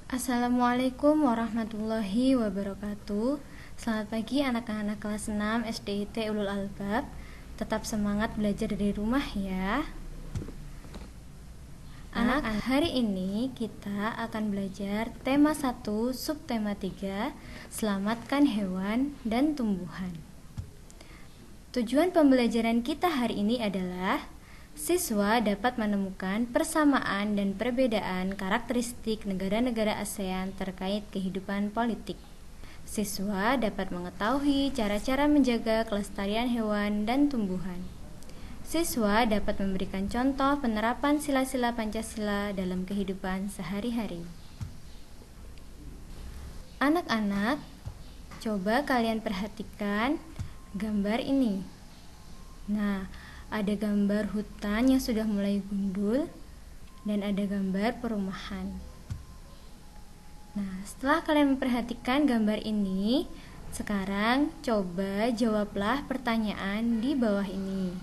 Assalamualaikum warahmatullahi wabarakatuh. Selamat pagi anak-anak kelas 6 SDIT Ulul Albab. Tetap semangat belajar dari rumah ya. Anak-anak, hari ini kita akan belajar tema 1, subtema 3, selamatkan hewan dan tumbuhan. Tujuan pembelajaran kita hari ini adalah siswa dapat menemukan persamaan dan perbedaan karakteristik negara-negara ASEAN terkait kehidupan politik. Siswa dapat mengetahui cara-cara menjaga kelestarian hewan dan tumbuhan. Siswa dapat memberikan contoh penerapan sila-sila Pancasila dalam kehidupan sehari-hari. Anak-anak, coba kalian perhatikan gambar ini. Nah, ada gambar hutan yang sudah mulai gundul dan ada gambar perumahan. Nah, setelah kalian memperhatikan gambar ini, sekarang coba jawablah pertanyaan di bawah ini.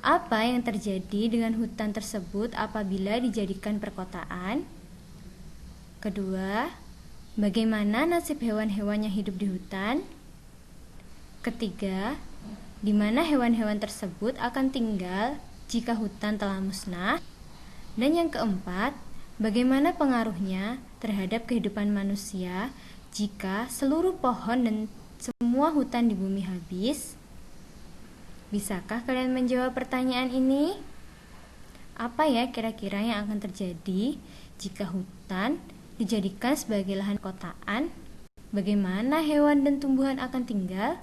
Apa yang terjadi dengan hutan tersebut apabila dijadikan perkotaan? Kedua, bagaimana nasib hewan-hewan yang hidup di hutan? Ketiga, di mana hewan-hewan tersebut akan tinggal jika hutan telah musnah? Dan yang keempat, bagaimana pengaruhnya terhadap kehidupan manusia jika seluruh pohon dan semua hutan di bumi habis? Bisakah kalian menjawab pertanyaan ini? Apa ya kira-kira yang akan terjadi jika hutan dijadikan sebagai lahan perkotaan? Bagaimana hewan dan tumbuhan akan tinggal?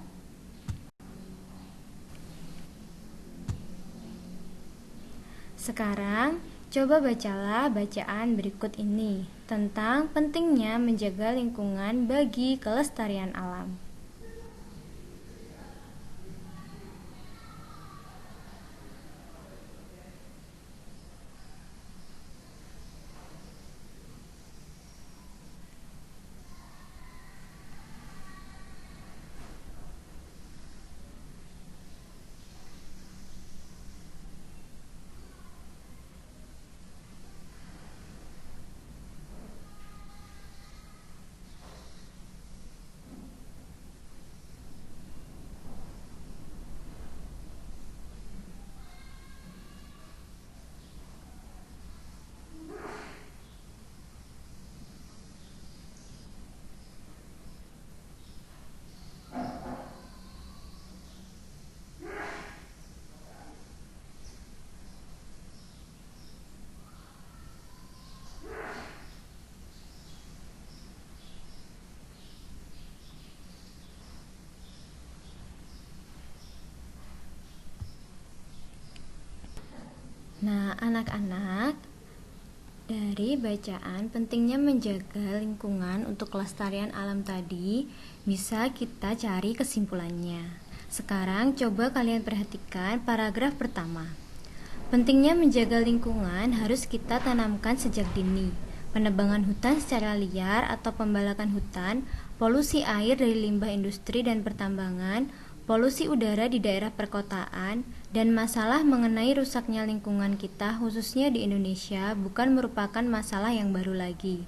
Sekarang, coba bacalah bacaan berikut ini tentang pentingnya menjaga lingkungan bagi kelestarian alam. Nah, anak-anak, dari bacaan pentingnya menjaga lingkungan untuk kelestarian alam tadi, bisa kita cari kesimpulannya. Sekarang coba kalian perhatikan paragraf pertama. Pentingnya menjaga lingkungan harus kita tanamkan sejak dini. Penebangan hutan secara liar atau pembalakan hutan, polusi air dari limbah industri dan pertambangan, polusi udara di daerah perkotaan, dan masalah mengenai rusaknya lingkungan kita khususnya di Indonesia bukan merupakan masalah yang baru lagi,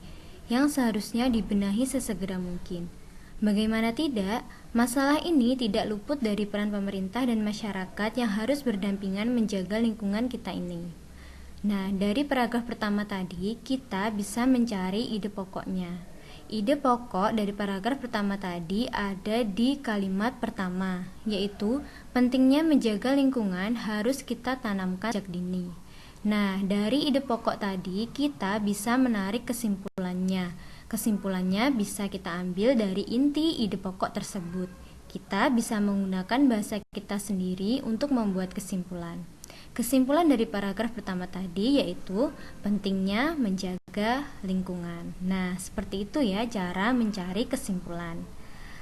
yang seharusnya dibenahi sesegera mungkin. Bagaimana tidak, masalah ini tidak luput dari peran pemerintah dan masyarakat yang harus berdampingan menjaga lingkungan kita ini. Nah, dari paragraf pertama tadi, kita bisa mencari ide pokoknya. Ide pokok dari paragraf pertama tadi ada di kalimat pertama, yaitu pentingnya menjaga lingkungan harus kita tanamkan sejak dini. Nah, dari ide pokok tadi kita bisa menarik kesimpulannya. Kesimpulannya bisa kita ambil dari inti ide pokok tersebut. Kita bisa menggunakan bahasa kita sendiri untuk membuat kesimpulan. Kesimpulan dari paragraf pertama tadi yaitu pentingnya menjaga lingkungan. Nah, seperti itu ya cara mencari kesimpulan.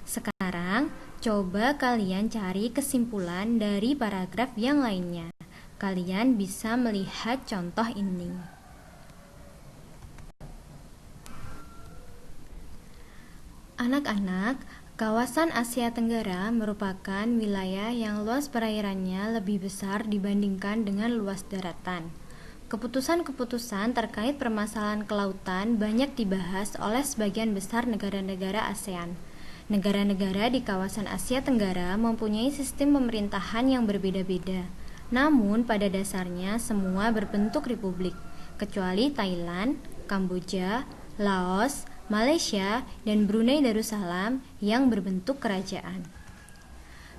Sekarang, coba kalian cari kesimpulan dari paragraf yang lainnya. Kalian bisa melihat contoh ini. Anak-anak, kawasan Asia Tenggara merupakan wilayah yang luas perairannya lebih besar dibandingkan dengan luas daratan. Keputusan-keputusan terkait permasalahan kelautan banyak dibahas oleh sebagian besar negara-negara ASEAN. Negara-negara di kawasan Asia Tenggara mempunyai sistem pemerintahan yang berbeda-beda. Namun pada dasarnya semua berbentuk republik, kecuali Thailand, Kamboja, Laos, Malaysia, dan Brunei Darussalam yang berbentuk kerajaan.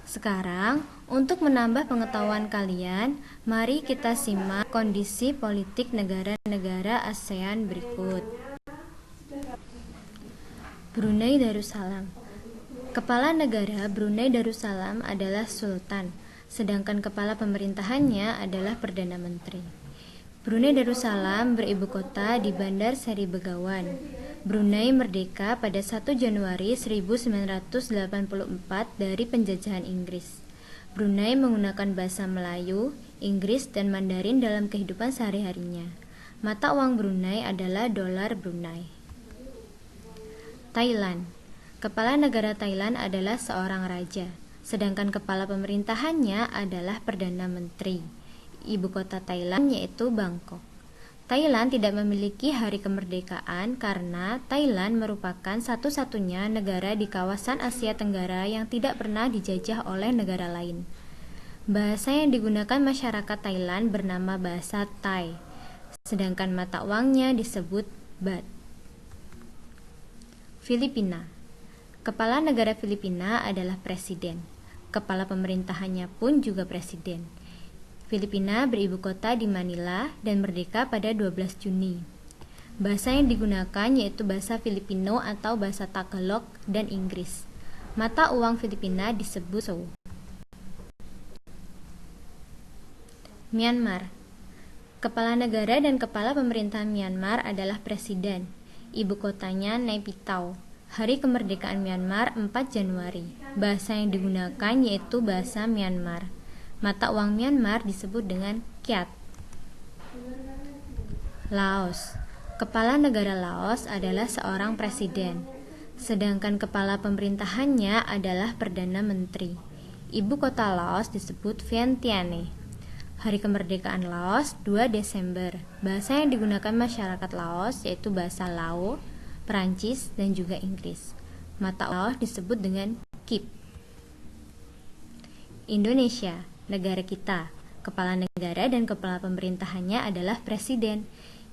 Sekarang, untuk menambah pengetahuan kalian, mari kita simak kondisi politik negara-negara ASEAN berikut. Brunei Darussalam. Kepala negara Brunei Darussalam adalah Sultan, sedangkan kepala pemerintahannya adalah Perdana Menteri. Brunei Darussalam beribu kota di Bandar Seri Begawan. Brunei merdeka pada 1 Januari 1984 dari penjajahan Inggris. Brunei menggunakan bahasa Melayu, Inggris, dan Mandarin dalam kehidupan sehari-harinya. Mata uang Brunei adalah dolar Brunei. Thailand. Kepala negara Thailand adalah seorang raja, sedangkan kepala pemerintahannya adalah Perdana Menteri. Ibu kota Thailand yaitu Bangkok. Thailand tidak memiliki hari kemerdekaan karena Thailand merupakan satu-satunya negara di kawasan Asia Tenggara yang tidak pernah dijajah oleh negara lain. Bahasa yang digunakan masyarakat Thailand bernama bahasa Thai, sedangkan mata uangnya disebut baht. Filipina. Kepala negara Filipina adalah presiden. Kepala pemerintahannya pun juga presiden. Filipina beribu kota di Manila dan merdeka pada 12 Juni. Bahasa yang digunakan yaitu bahasa Filipino atau bahasa Tagalog dan Inggris. Mata uang Filipina disebut so. Myanmar. Kepala negara dan kepala pemerintahan Myanmar adalah presiden. Ibu kotanya Naypyidaw. Hari kemerdekaan Myanmar 4 Januari. Bahasa yang digunakan yaitu bahasa Myanmar. Mata uang Myanmar disebut dengan kyat. Laos. Kepala negara Laos adalah seorang presiden, sedangkan kepala pemerintahannya adalah Perdana Menteri. Ibu kota Laos disebut Vientiane. Hari kemerdekaan Laos 2 Desember. Bahasa yang digunakan masyarakat Laos yaitu bahasa Lao, Perancis, dan juga Inggris. Mata Laos disebut dengan kip. Indonesia, negara kita. Kepala negara dan kepala pemerintahannya adalah presiden.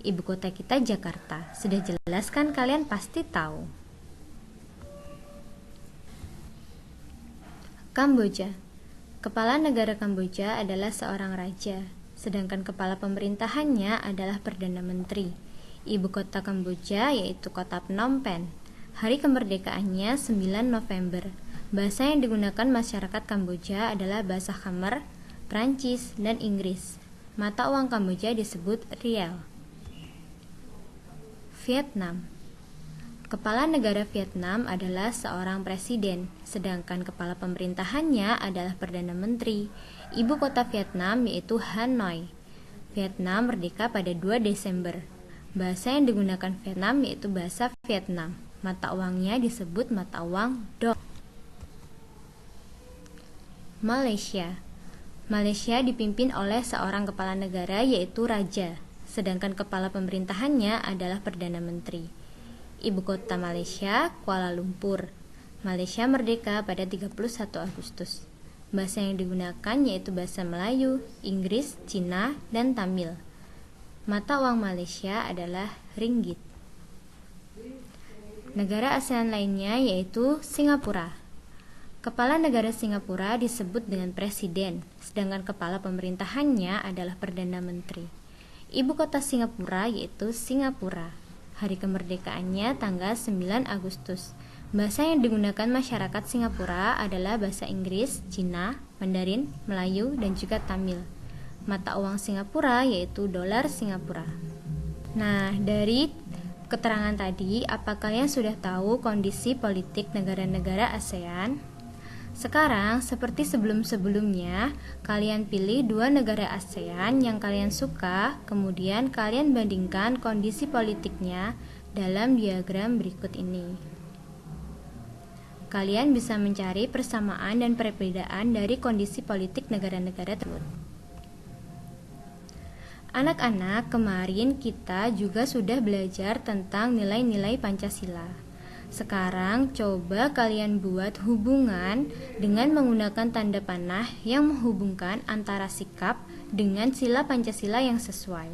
Ibu kota kita Jakarta. Sudah jelas kan, kalian pasti tahu. Kamboja. Kepala negara Kamboja adalah seorang raja, sedangkan kepala pemerintahannya adalah Perdana Menteri. Ibu kota Kamboja yaitu kota Phnom Penh. Hari kemerdekaannya 9 November. Bahasa yang digunakan masyarakat Kamboja adalah bahasa Khmer, Prancis, dan Inggris. Mata uang Kamboja disebut rial. Vietnam. Kepala negara Vietnam adalah seorang presiden, sedangkan kepala pemerintahannya adalah Perdana Menteri. Ibu kota Vietnam yaitu Hanoi. Vietnam merdeka pada 2 Desember. Bahasa yang digunakan Vietnam yaitu bahasa Vietnam. Mata uangnya disebut mata uang dong. Malaysia. Malaysia dipimpin oleh seorang kepala negara yaitu raja, sedangkan kepala pemerintahannya adalah Perdana Menteri. Ibu kota Malaysia, Kuala Lumpur. Malaysia merdeka pada 31 Agustus. Bahasa yang digunakan yaitu bahasa Melayu, Inggris, Cina, dan Tamil. Mata uang Malaysia adalah ringgit. Negara ASEAN lainnya yaitu Singapura. Kepala negara Singapura disebut dengan presiden, sedangkan kepala pemerintahannya adalah Perdana Menteri. Ibu kota Singapura yaitu Singapura. Hari kemerdekaannya tanggal 9 Agustus. Bahasa yang digunakan masyarakat Singapura adalah bahasa Inggris, Cina, Mandarin, Melayu, dan juga Tamil. Mata uang Singapura yaitu dolar Singapura. Nah, dari keterangan tadi, apa kalian sudah tahu kondisi politik negara-negara ASEAN? Sekarang, seperti sebelum-sebelumnya, kalian pilih 2 negara ASEAN yang kalian suka, kemudian kalian bandingkan kondisi politiknya dalam diagram berikut ini. Kalian bisa mencari persamaan dan perbedaan dari kondisi politik negara-negara tersebut. Anak-anak, kemarin kita juga sudah belajar tentang nilai-nilai Pancasila. Sekarang coba kalian buat hubungan dengan menggunakan tanda panah yang menghubungkan antara sikap dengan sila Pancasila yang sesuai.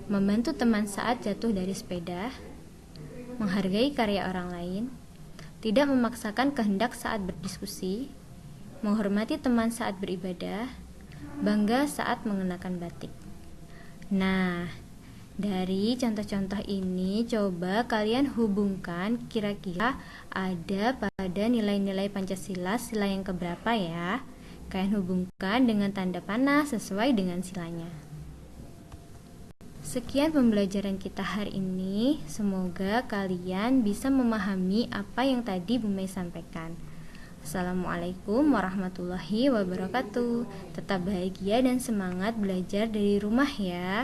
Membantu teman saat jatuh dari sepeda, menghargai karya orang lain, tidak memaksakan kehendak saat berdiskusi, menghormati teman saat beribadah, bangga saat mengenakan batik. Nah, dari contoh-contoh ini coba kalian hubungkan kira-kira ada pada nilai-nilai Pancasila sila yang keberapa ya. Kalian hubungkan dengan tanda panah sesuai dengan silanya. Sekian pembelajaran kita hari ini. Semoga kalian bisa memahami apa yang tadi Bu Mei sampaikan. Assalamualaikum warahmatullahi wabarakatuh. Tetap bahagia dan semangat belajar dari rumah ya.